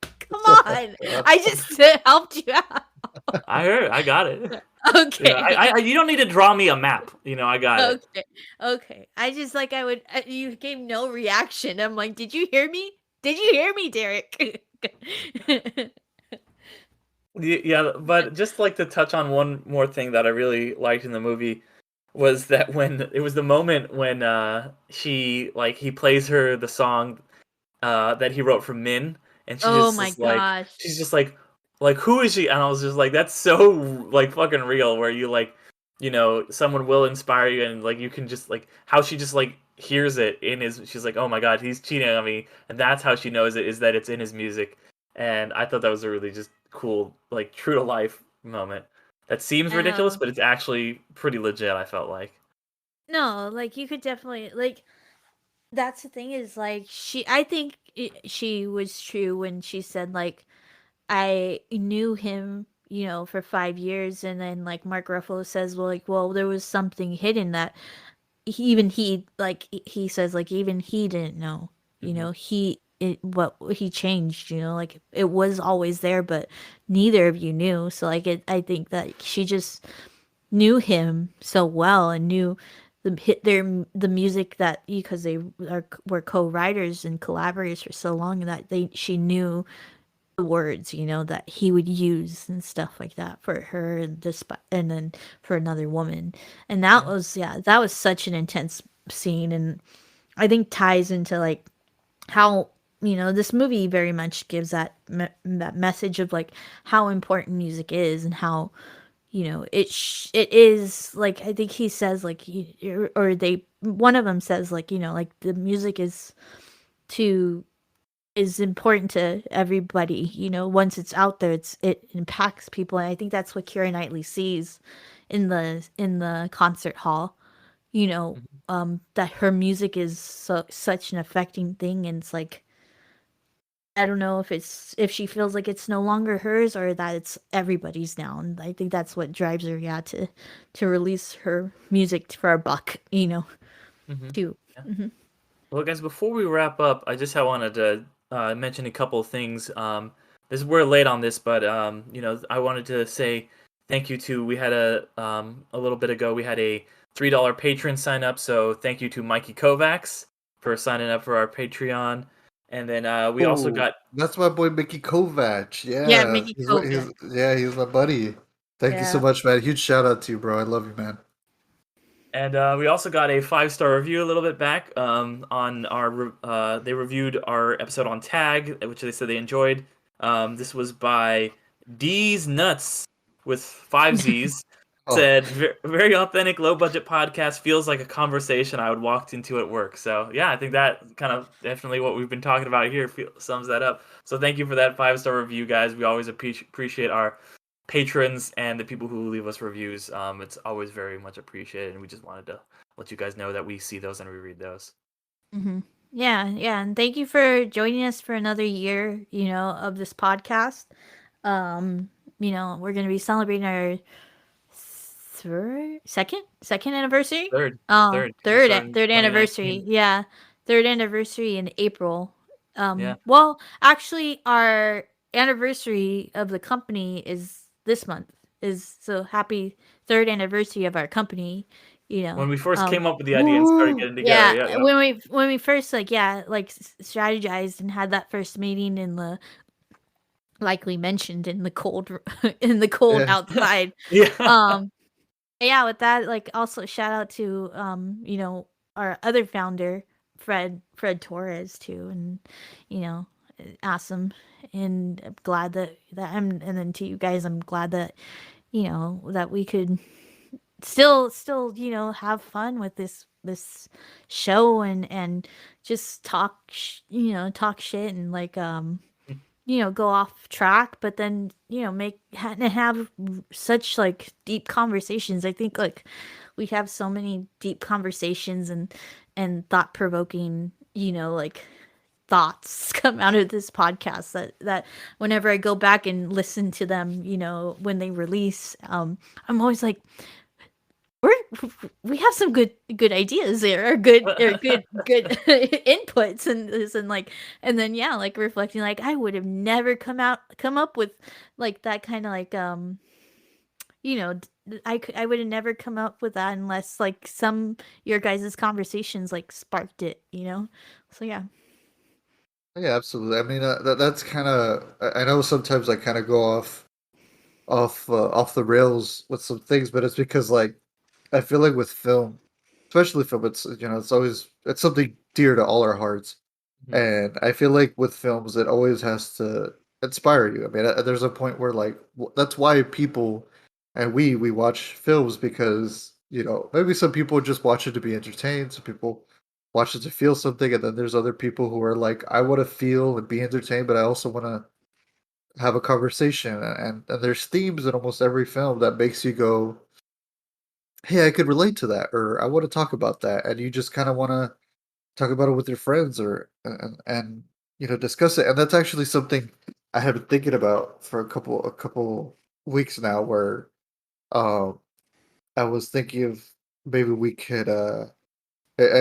Come Oh my on, God. I just helped you out. I heard. I got it. Okay. You don't need to draw me a map. I got it. Okay. Okay. I just like I would you gave no reaction. I'm like, "Did you hear me? Did you hear me, Derek?" Yeah, but just like to touch on one more thing that I really liked in the movie was that when it was the moment when he plays her the song that he wrote for Min, and Oh my gosh. she's just like who is she? And I was just like, that's so like fucking real. Where you like, someone will inspire you, and like you can just like how she just like hears it in his. She's like, oh my god, he's cheating on me, and that's how she knows it is that it's in his music. And I thought that was a really just cool, like true to life moment. That seems I ridiculous, know. but it's actually pretty legit. I felt like. No, like you could definitely like that's the thing is like I think she was true when she said like I knew him, for 5 years, and then like Mark Ruffalo says, well, there was something hidden that he says like even he didn't know, Hmm. what he changed, like it was always there, but neither of you knew. So like I think that she just knew him so well and knew the music that because they were co-writers and collaborators for so long that she knew the words, that he would use and stuff like that for her and and then for another woman. And that Yeah. was that was such an intense scene, and I think ties into like how this movie very much gives that message of like how important music is and how it is like I think he says like or they one of them says like like the music to is important to everybody. Once it's out there, it impacts people, and I think that's what Keira Knightley sees in the concert hall. Mhm. That her music is such an affecting thing, and it's like I don't know if she feels like it's no longer hers or that it's everybody's now, and I think that's what drives her, to release her music for a buck, Mhm. too. Yeah. Hmm. Well, guys, before we wrap up, I just wanted to mention a couple of things. We're late on this, but I wanted to say thank you to. We had a little bit ago. We had a $3 patron sign up, so thank you to Mikey Kovacs for signing up for our Patreon. And then we also Oh, got that's my boy Mickey Kovac. Yeah, Yeah, Mickey Kovac. he's my buddy. Thank you so Yeah. much, man. Huge shout out to you, bro. I love you, man. we also got a 5-star review a little bit back on they reviewed our episode on Tag, which they said they enjoyed. This was by D's Nuts with 5 Z's. Oh, Said very authentic, low budget podcast feels like a conversation I would walk into at work. So yeah, I think that kind of definitely what we've been talking about here sums that up. So thank you for that 5-star review, guys. We always appreciate our patrons and the people who leave us reviews. It's always very much appreciated, and we just wanted to let you guys know that we see those and we read those. Hmm. Yeah, yeah, and thank you for joining us for another year, of this podcast. Um, we're gonna be celebrating our second anniversary. Third, Oh, third, because we started in third anniversary. 2019. Yeah, third anniversary in April. Yeah, Well, actually, our anniversary of the company is this month. Is so happy third anniversary of our company. You know, when we first um, came up with the idea and started woo! getting together. yeah, Yeah, yeah. when we first strategized and had that first meeting in the like we mentioned in the cold in the cold Yeah. outside. Yeah. Um, yeah, with that, like also shout out to our other founder, Fred Torres too, and you know, awesome. And I'm glad that and then to you guys, I'm glad that that we could still have fun with this show and just talk shit and like go off track, but then make and have such like deep conversations. I think like we have so many deep conversations and thought provoking like thoughts come out of this podcast that whenever I go back and listen to them when they release, I'm always like we're we have some good ideas there or good inputs and this and like and then yeah, like reflecting like I would have never come up with like that kind of like I would have never come up with that unless like some your guys' conversations like sparked it. So yeah. Yeah, absolutely. I mean, that's kind of. I know sometimes I kind of go off the rails with some things, but it's because like I feel like with film, especially film, it's it's something dear to all our hearts. And I feel like with films, it always has to inspire you. I mean, there's a point where like that's why people and we watch films because maybe some people just watch it to be entertained. Some people watch it to feel something, and then there's other people who are like, I want to feel and be entertained, but I also want to have a conversation. And there's themes in almost every film that makes you go, hey, I could relate to that, or I want to talk about that, and you just kind of want to talk about it with your friends or and discuss it. And that's actually something I have been thinking about for a couple weeks now, where um I was thinking of maybe we could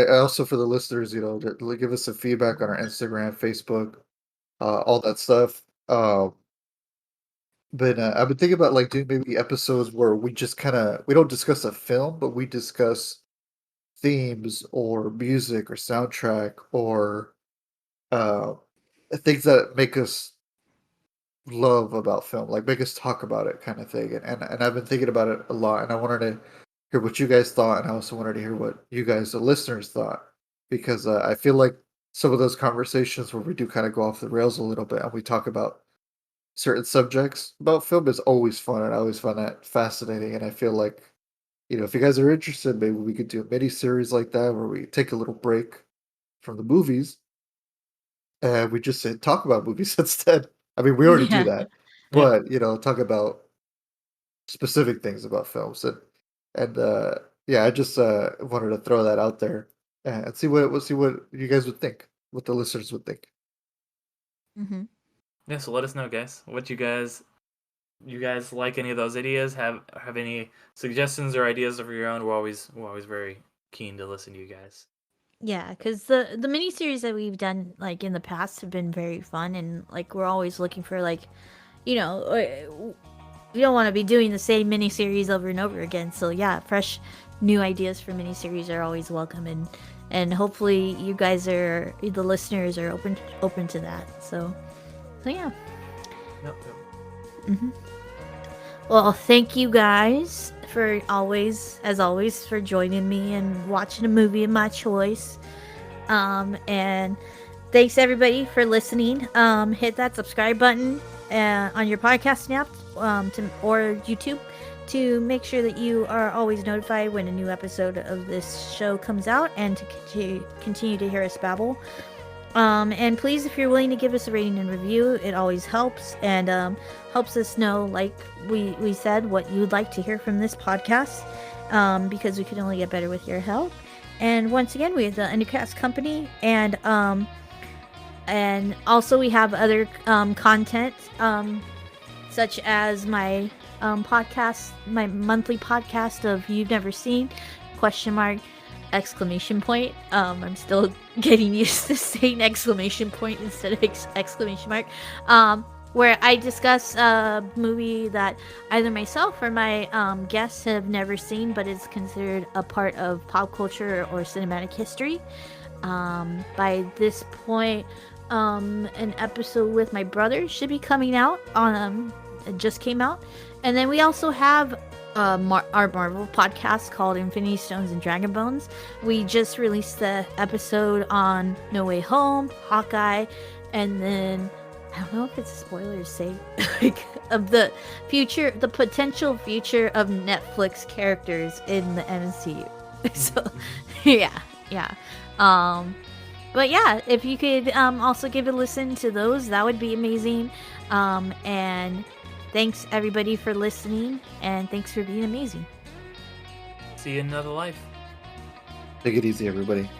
also for the listeners, give us some feedback on our Instagram, Facebook, all that stuff. But I've been thinking about like doing maybe episodes where we don't discuss a film, but we discuss themes or music or soundtrack or uh, things that make us love about film, like make us talk about it, kind of thing. And I've been thinking about it a lot, and I wanted to hear what you guys thought, and I also wanted to hear what you guys, the listeners, thought, because I feel like some of those conversations where we do kind of go off the rails a little bit and we talk about certain subjects about film is always fun, and I always find that fascinating. And I feel like if you guys are interested, maybe we could do a mini series like that where we take a little break from the movies and we just talk about movies instead. I mean, we already do Yeah. that, but talk about specific things about films. And yeah, I just wanted to throw that out there and see what you guys would think, what the listeners would think. Mm-hmm. Yeah, so let us know, guys. What you guys like any of those ideas? Have any suggestions or ideas of your own? We're always very keen to listen to you guys. Yeah, because the miniseries that we've done like in the past have been very fun, and like we're always looking for like, you know, we don't want to be doing the same miniseries over and over again. So yeah, fresh new ideas for miniseries are always welcome, and hopefully you guys are the listeners are open to that. So yeah. Yep. Mm-hmm. Well, thank you guys for as always, for joining me and watching a movie of my choice. And thanks everybody for listening. Hit that subscribe button on your podcast app or YouTube to make sure that you are always notified when a new episode of this show comes out, and to continue to hear us babble. And please, if you're willing to give us a rating and review, it always helps, and helps us know, like we said, what you'd like to hear from this podcast, because we can only get better with your help. And once again, we have the Undercast Company, and also we have other content, such as my podcast, my monthly podcast of You've Never Seen, ? Exclamation point. I'm still getting used to saying exclamation point instead of exclamation mark. Where I discuss a movie that either myself or my guests have never seen, but is considered a part of pop culture or cinematic history. By this point, an episode with my brother should be coming out on it just came out. And then we also have our Marvel podcast called Infinity Stones and Dragon Bones. We just released the episode on No Way Home, Hawkeye, and then I don't know if it's a spoiler to say like, of the potential future of Netflix characters in the MCU. So yeah. But yeah, if you could also give a listen to those, that would be amazing. And thanks everybody for listening, and thanks for being amazing. See you in another life. Take it easy, everybody.